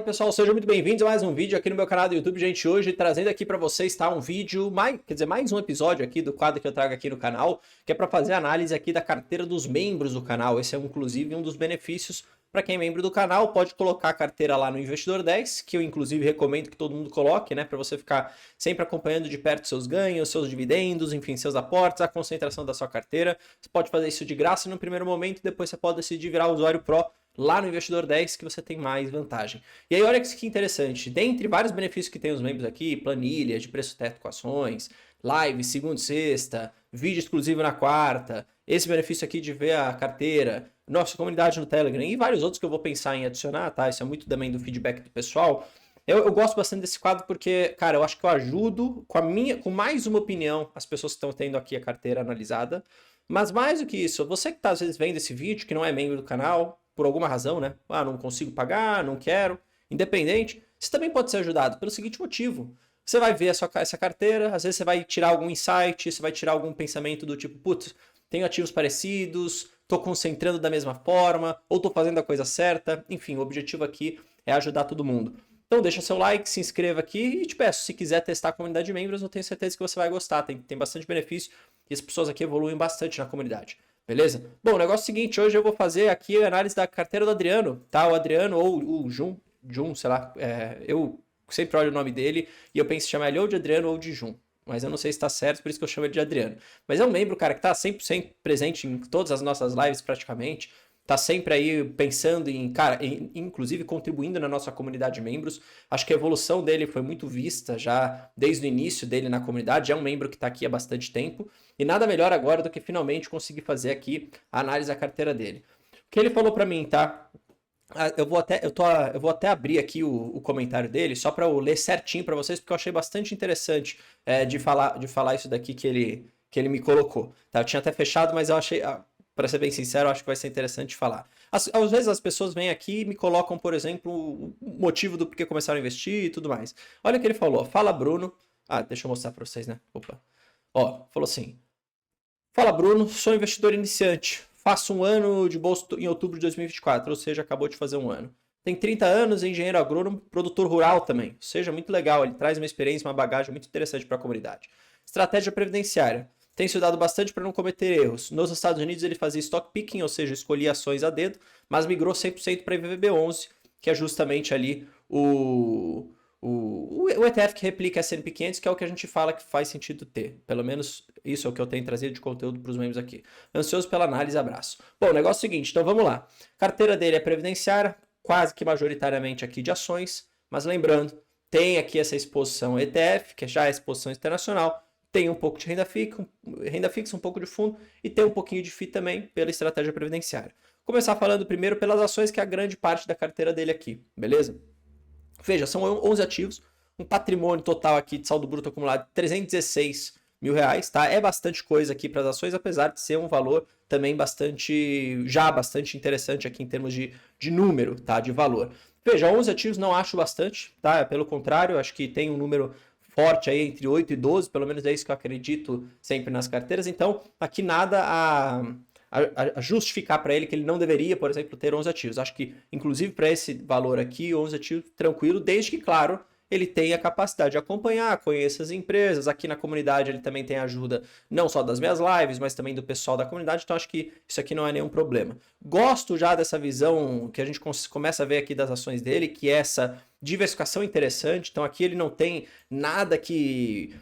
aí pessoal, sejam muito bem-vindos a mais um vídeo aqui no meu canal do YouTube, gente. Hoje trazendo aqui para vocês, tá, um vídeo, mais um episódio aqui do quadro que eu trago aqui no canal, que é para fazer análise aqui da carteira dos membros do canal. Esse é inclusive um dos benefícios para quem é membro do canal, pode colocar a carteira lá no Investidor 10, que eu inclusive recomendo que todo mundo coloque, né, para você ficar sempre acompanhando de perto seus ganhos, seus dividendos, enfim, seus aportes, a concentração da sua carteira. Você pode fazer isso de graça no primeiro momento, depois você pode decidir virar usuário Pro lá no Investidor 10, que você tem mais vantagem. E aí, olha que interessante, dentre vários benefícios que tem os membros aqui, planilha de preço teto com ações, live segunda e sexta, vídeo exclusivo na quarta, esse benefício aqui de ver a carteira, nossa comunidade no Telegram e vários outros que eu vou pensar em adicionar, tá? Isso é muito também do feedback do pessoal. Eu gosto bastante desse quadro porque, cara, eu acho que eu ajudo com mais uma opinião as pessoas que estão tendo aqui a carteira analisada. Mas mais do que isso, você que está às vezes vendo esse vídeo, que não é membro do canal, por alguma razão, né? Ah, não consigo pagar, não quero, independente, você também pode ser ajudado pelo seguinte motivo. Você vai ver essa carteira, às vezes você vai tirar algum insight, você vai tirar algum pensamento do tipo, putz, tenho ativos parecidos, estou concentrando da mesma forma, ou estou fazendo a coisa certa. Enfim, o objetivo aqui é ajudar todo mundo. Então deixa seu like, se inscreva aqui e te peço, se quiser testar a comunidade de membros, eu tenho certeza que você vai gostar, tem bastante benefício e as pessoas aqui evoluem bastante na comunidade. Beleza? Bom, o negócio é o seguinte, hoje eu vou fazer aqui a análise da carteira do Adriano, tá? O Adriano ou o Jun, sei lá, eu sempre olho o nome dele e eu penso em chamar ele ou de Adriano ou de Jun, mas eu não sei se tá certo, por isso que eu chamo ele de Adriano. Mas é um membro, cara, que tá 100% presente em todas as nossas lives praticamente, tá sempre aí pensando em, cara, inclusive contribuindo na nossa comunidade de membros. Acho que a evolução dele foi muito vista já desde o início dele na comunidade, é um membro que tá aqui há bastante tempo. E nada melhor agora do que finalmente conseguir fazer aqui a análise da carteira dele. O que ele falou para mim, tá? Eu vou até abrir aqui o comentário dele, só para eu ler certinho para vocês, porque eu achei bastante interessante de falar isso daqui que ele me colocou. Tá? Eu tinha até fechado, mas eu achei, para ser bem sincero, eu acho que vai ser interessante falar. Às vezes as pessoas vêm aqui e me colocam, por exemplo, o motivo do porquê começaram a investir e tudo mais. Olha o que ele falou. Fala, Bruno. Deixa eu mostrar para vocês, né? Opa. Ó, falou assim. Fala, Bruno, sou investidor iniciante. Faço um ano de bolsa em outubro de 2024, ou seja, acabou de fazer um ano. Tem 30 anos, é engenheiro agrônomo, produtor rural também. Ou seja, muito legal, ele traz uma experiência, uma bagagem muito interessante para a comunidade. Estratégia previdenciária. Tem estudado bastante para não cometer erros. Nos Estados Unidos ele fazia stock picking, ou seja, escolhia ações a dedo, mas migrou 100% para IVVB11, que é justamente ali o ETF que replica S&P 500, que é o que a gente fala que faz sentido ter. Pelo menos isso é o que eu tenho trazido de conteúdo para os membros aqui. Ansioso pela análise, abraço. Bom, o negócio é o seguinte, então vamos lá. Carteira dele é previdenciária, quase que majoritariamente aqui de ações, mas lembrando, tem aqui essa exposição ETF, que já é exposição internacional, tem um pouco de renda fixa, um pouco de fundo e tem um pouquinho de FII também pela estratégia previdenciária. Vou começar falando primeiro pelas ações, que é a grande parte da carteira dele aqui, beleza? Veja, são 11 ativos, um patrimônio total aqui de saldo bruto acumulado de 316 mil reais, tá? É bastante coisa aqui para as ações, apesar de ser um valor também bastante interessante aqui em termos de número, tá? De valor. Veja, 11 ativos não acho bastante, tá? Pelo contrário, acho que tem um número forte aí entre 8 e 12, pelo menos é isso que eu acredito sempre nas carteiras, então aqui nada a justificar para ele que ele não deveria, por exemplo, ter 11 ativos. Acho que, inclusive, para esse valor aqui, 11 ativos, tranquilo, desde que, claro, ele tenha a capacidade de acompanhar, conhecer as empresas. Aqui na comunidade ele também tem ajuda, não só das minhas lives, mas também do pessoal da comunidade, então acho que isso aqui não é nenhum problema. Gosto já dessa visão que a gente começa a ver aqui das ações dele, que é essa diversificação interessante. Então aqui ele não tem nada que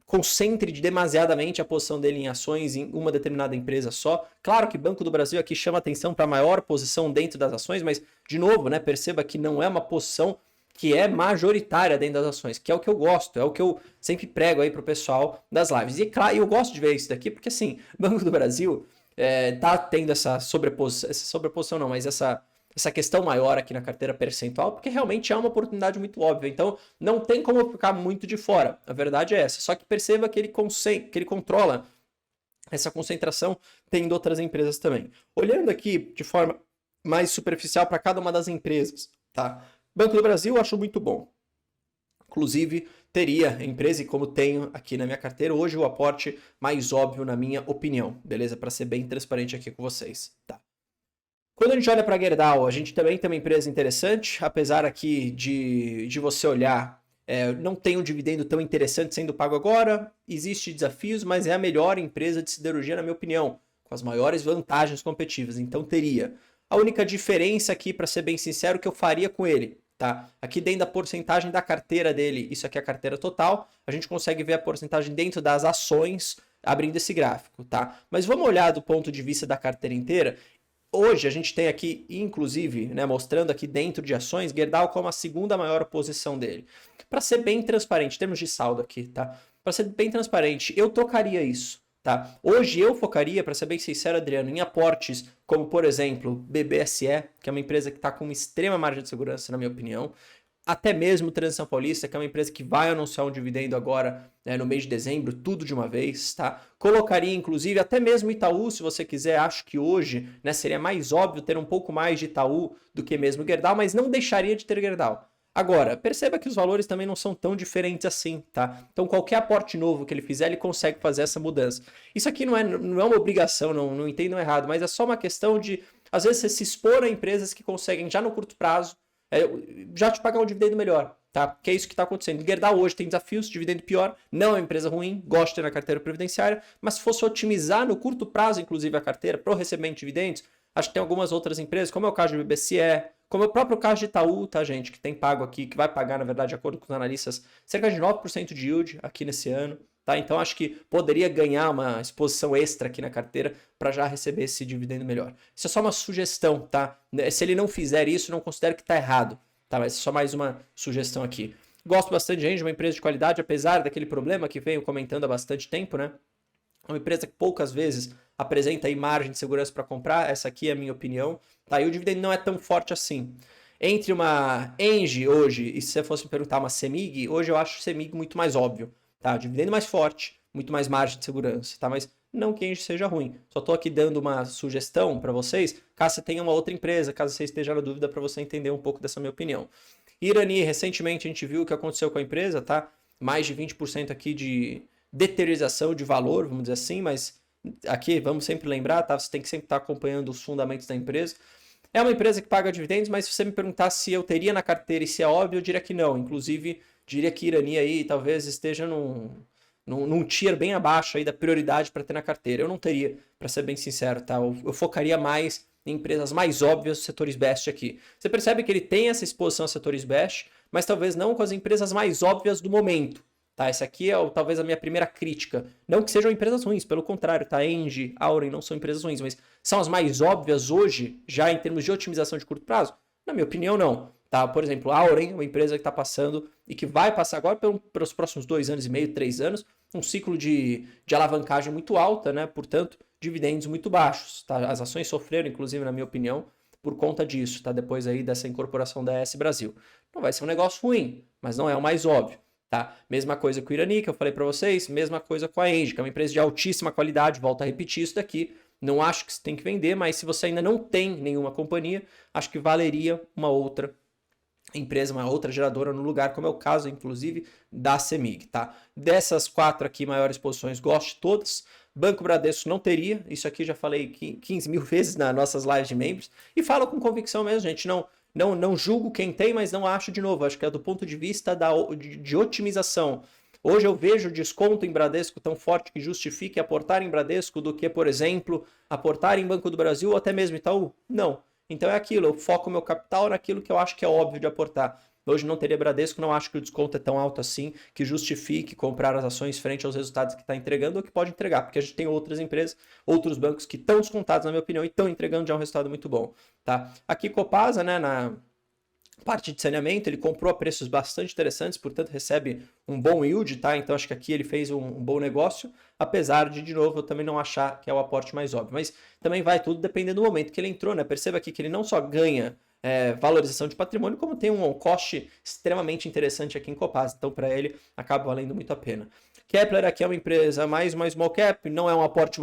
concentre demasiadamente a posição dele em ações em uma determinada empresa só. Claro que Banco do Brasil aqui chama atenção para a maior posição dentro das ações, mas, de novo, né, perceba que não é uma posição que é majoritária dentro das ações, que é o que eu gosto, é o que eu sempre prego aí para o pessoal das lives. E claro, eu gosto de ver isso daqui, porque assim, Banco do Brasil tá tendo essa sobreposição não, mas essa questão maior aqui na carteira percentual, porque realmente é uma oportunidade muito óbvia. Então, não tem como ficar muito de fora. A verdade é essa. Só que perceba que ele controla essa concentração tendo outras empresas também. Olhando aqui de forma mais superficial para cada uma das empresas, tá? Banco do Brasil eu acho muito bom. Inclusive, teria empresa, e como tenho aqui na minha carteira, hoje o aporte mais óbvio na minha opinião, beleza? Para ser bem transparente aqui com vocês, tá? Quando a gente olha para a Gerdau, a gente também tem uma empresa interessante, apesar aqui de você olhar, não tem um dividendo tão interessante sendo pago agora, existe desafios, mas é a melhor empresa de siderurgia, na minha opinião, com as maiores vantagens competitivas, então teria. A única diferença aqui, para ser bem sincero, que eu faria com ele, tá? Aqui dentro da porcentagem da carteira dele, isso aqui é a carteira total, a gente consegue ver a porcentagem dentro das ações, abrindo esse gráfico, tá? Mas vamos olhar do ponto de vista da carteira inteira. Hoje a gente tem aqui, inclusive, né, mostrando aqui dentro de ações, Gerdau como a segunda maior posição dele. Para ser bem transparente, em termos de saldo aqui, tá? Para ser bem transparente, eu trocaria isso, tá? Hoje eu focaria, para ser bem sincero, Adriano, em aportes como, por exemplo, BBSE, que é uma empresa que está com uma extrema margem de segurança, na minha opinião. Até mesmo Transição Paulista, que é uma empresa que vai anunciar um dividendo agora, né, no mês de dezembro, tudo de uma vez, tá? Colocaria, inclusive, até mesmo Itaú, se você quiser. Acho que hoje, né, seria mais óbvio ter um pouco mais de Itaú do que mesmo Gerdau, mas não deixaria de ter Gerdau. Agora, perceba que os valores também não são tão diferentes assim, tá? Então, qualquer aporte novo que ele fizer, ele consegue fazer essa mudança. Isso aqui não é uma obrigação, não entendam errado, mas é só uma questão de, às vezes, você se expor a empresas que conseguem, já no curto prazo, já te pagar um dividendo melhor, tá? Que é isso que está acontecendo. Gerdau hoje tem desafios, dividendo pior, não é uma empresa ruim, gosta de ter na carteira previdenciária, mas se fosse otimizar no curto prazo, inclusive a carteira, para o recebimento de dividendos, acho que tem algumas outras empresas, como é o caso do BBSE, como é o próprio caso de Itaú, tá, gente? Que tem pago aqui, que vai pagar, na verdade, de acordo com os analistas, cerca de 9% de yield aqui nesse ano. Tá? Então acho que poderia ganhar uma exposição extra aqui na carteira para já receber esse dividendo melhor. Isso é só uma sugestão, tá? Se ele não fizer isso, não considero que está errado, tá? Mas é só mais uma sugestão aqui. Gosto bastante de uma empresa de qualidade, apesar daquele problema que venho comentando há bastante tempo, né? É uma empresa que poucas vezes apresenta aí margem de segurança para comprar, essa aqui é a minha opinião, tá? E o dividendo não é tão forte assim. Entre uma Engie hoje e se você fosse me perguntar uma CEMIG, hoje eu acho CEMIG muito mais óbvio. Tá? Dividendo mais forte, muito mais margem de segurança, tá? Mas não que a Engie seja ruim. Só estou aqui dando uma sugestão para vocês, caso você tenha uma outra empresa, caso você esteja na dúvida, para você entender um pouco dessa minha opinião. Irani, recentemente a gente viu o que aconteceu com a empresa, tá? Mais de 20% aqui de deteriorização de valor, vamos dizer assim, mas aqui vamos sempre lembrar, tá? Você tem que sempre estar acompanhando os fundamentos da empresa. É uma empresa que paga dividendos, mas se você me perguntar se eu teria na carteira e se é óbvio, eu diria que não. Inclusive, diria que Irani aí talvez esteja num tier bem abaixo aí da prioridade para ter na carteira. Eu não teria, para ser bem sincero, tá? Eu focaria mais em empresas mais óbvias, setores best aqui. Você percebe que ele tem essa exposição a setores best, mas talvez não com as empresas mais óbvias do momento. Tá, essa aqui é talvez a minha primeira crítica. Não que sejam empresas ruins, pelo contrário, tá? Engie, Auren não são empresas ruins, mas são as mais óbvias hoje, já em termos de otimização de curto prazo? Na minha opinião, não. Tá? Por exemplo, a Auren é uma empresa que está passando e que vai passar agora pelos próximos 2 anos e meio, 3 anos, um ciclo de alavancagem muito alta, né? Portanto, dividendos muito baixos. Tá? As ações sofreram, inclusive, na minha opinião, por conta disso, tá? Depois aí dessa incorporação da ES Brasil. Não vai ser um negócio ruim, mas não é o mais óbvio. Tá? Mesma coisa com o Irani, que eu falei para vocês, mesma coisa com a Engie, que é uma empresa de altíssima qualidade, volto a repetir isso daqui, não acho que você tem que vender, mas se você ainda não tem nenhuma companhia, acho que valeria uma outra empresa, uma outra geradora no lugar, como é o caso, inclusive, da CEMIG, tá? Dessas 4 aqui maiores posições, gosto de todas. Banco Bradesco não teria, isso aqui já falei 15 mil vezes nas nossas lives de membros, e falo com convicção mesmo, gente, não julgo quem tem, mas não acho de novo. Acho que é do ponto de vista de otimização. Hoje eu vejo desconto em Bradesco tão forte que justifique aportar em Bradesco do que, por exemplo, aportar em Banco do Brasil ou até mesmo Itaú? Não. Então é aquilo, eu foco meu capital naquilo que eu acho que é óbvio de aportar. Hoje não teria Bradesco, não acho que o desconto é tão alto assim que justifique comprar as ações frente aos resultados que está entregando ou que pode entregar, porque a gente tem outras empresas, outros bancos que estão descontados, na minha opinião, e estão entregando já um resultado muito bom. Tá? Aqui Copasa, né, na parte de saneamento, ele comprou a preços bastante interessantes, portanto recebe um bom yield, tá? Então acho que aqui ele fez um bom negócio, apesar de novo, eu também não achar que é o aporte mais óbvio. Mas também vai tudo dependendo do momento que ele entrou, né? Perceba aqui que ele não só ganha valorização de patrimônio, como tem um cost extremamente interessante aqui em Copasa. Então, para ele, acaba valendo muito a pena. Kepler aqui é uma empresa mais uma small cap, não é um aporte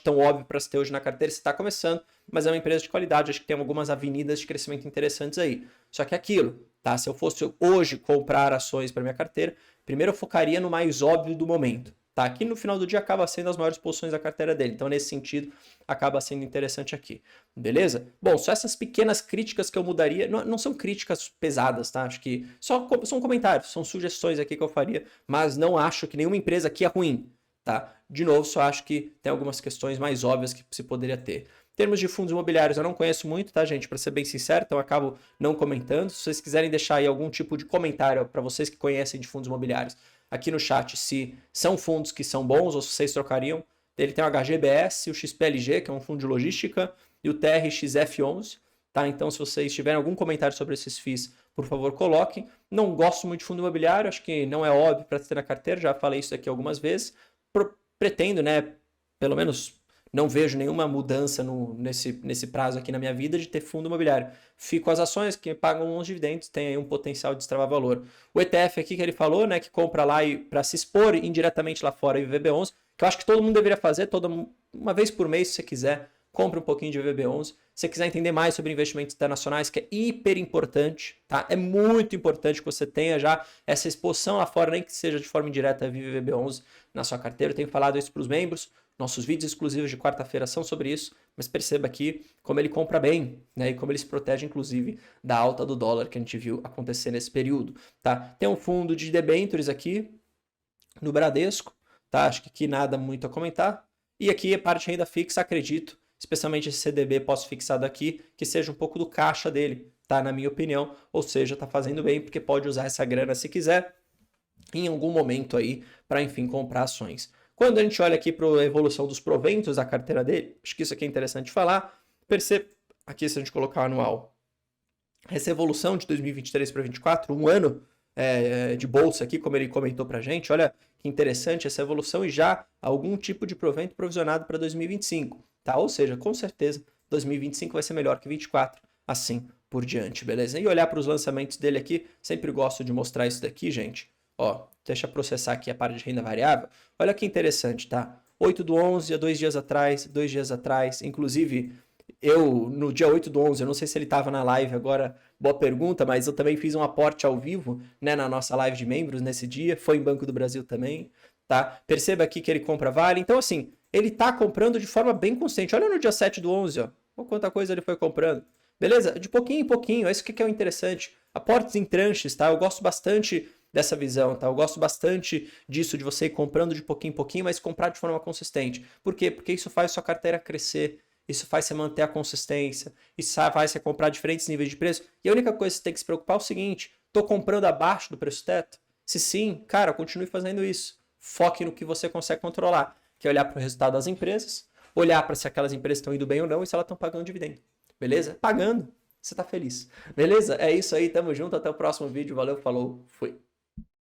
tão óbvio para se ter hoje na carteira, se está começando, mas é uma empresa de qualidade, acho que tem algumas avenidas de crescimento interessantes aí. Só que é aquilo, tá? Se eu fosse hoje comprar ações para minha carteira, primeiro eu focaria no mais óbvio do momento, tá? Que no final do dia acaba sendo as maiores posições da carteira dele. Então, nesse sentido, acaba sendo interessante aqui. Beleza? Bom, só essas pequenas críticas que eu mudaria, não são críticas pesadas, tá? Acho que são comentários, são sugestões aqui que eu faria, mas não acho que nenhuma empresa aqui é ruim, tá? De novo, só acho que tem algumas questões mais óbvias que se poderia ter. Em termos de fundos imobiliários, eu não conheço muito, tá, gente? Para ser bem sincero, então eu acabo não comentando. Se vocês quiserem deixar aí algum tipo de comentário para vocês que conhecem de fundos imobiliários aqui no chat, se são fundos que são bons ou se vocês trocariam. Ele tem o HGBS, o XPLG, que é um fundo de logística, e o TRXF11, tá? Então, se vocês tiverem algum comentário sobre esses FIIs, por favor, coloquem. Não gosto muito de fundo imobiliário, acho que não é óbvio para ter na carteira, já falei isso aqui algumas vezes. Pretendo, né, pelo menos não vejo nenhuma mudança nesse prazo aqui na minha vida de ter fundo imobiliário. Fico com as ações que pagam uns dividendos, tem aí um potencial de destravar valor. O ETF aqui que ele falou, né, que compra lá para se expor indiretamente lá fora e VB11, que eu acho que todo mundo deveria fazer, uma vez por mês, se você quiser, compre um pouquinho de VB11. Se você quiser entender mais sobre investimentos internacionais, que é hiper importante, tá? É muito importante que você tenha já essa exposição lá fora, nem que seja de forma indireta via VB11 na sua carteira. Eu tenho falado isso para os membros. Nossos vídeos exclusivos de quarta-feira são sobre isso, mas perceba aqui como ele compra bem, né? E como ele se protege, inclusive, da alta do dólar que a gente viu acontecer nesse período, tá? Tem um fundo de debêntures aqui no Bradesco, tá? Acho que aqui nada muito a comentar. E aqui a parte de renda fixa, acredito, especialmente esse CDB pós-fixado aqui, que seja um pouco do caixa dele, tá? Na minha opinião, ou seja, tá fazendo bem porque pode usar essa grana se quiser em algum momento aí para, enfim, comprar ações. Quando a gente olha aqui para a evolução dos proventos da carteira dele, acho que isso aqui é interessante falar. Perceba aqui, se a gente colocar o anual, essa evolução de 2023 para 2024, um ano de bolsa aqui, como ele comentou para a gente, olha que interessante essa evolução e já algum tipo de provento provisionado para 2025, tá? Ou seja, com certeza 2025 vai ser melhor que 2024, assim por diante, beleza? E olhar para os lançamentos dele aqui, sempre gosto de mostrar isso daqui, gente. Ó, deixa eu processar aqui a parte de renda variável. Olha que interessante, tá? 8/11, há 2 dias atrás, inclusive eu, no dia 8/11, eu não sei se ele estava na live agora, boa pergunta, mas eu também fiz um aporte ao vivo, né, na nossa live de membros nesse dia, foi em Banco do Brasil também, tá? Perceba aqui que ele compra Vale, então assim, ele tá comprando de forma bem consistente. Olha no dia 7/11, ó, olha quanta coisa ele foi comprando. Beleza? De pouquinho em pouquinho, é isso que é o interessante. Aportes em tranches, tá? Eu gosto bastante dessa visão, tá? Eu gosto bastante disso, de você ir comprando de pouquinho em pouquinho, mas comprar de forma consistente. Por quê? Porque isso faz sua carteira crescer, isso faz você manter a consistência, isso faz você comprar diferentes níveis de preço. E a única coisa que você tem que se preocupar é o seguinte, tô comprando abaixo do preço teto? Se sim, cara, continue fazendo isso. Foque no que você consegue controlar, que é olhar para o resultado das empresas, olhar para se aquelas empresas estão indo bem ou não e se elas estão pagando dividendo. Beleza? Pagando, você tá feliz. Beleza? É isso aí, tamo junto, até o próximo vídeo. Valeu, falou, fui.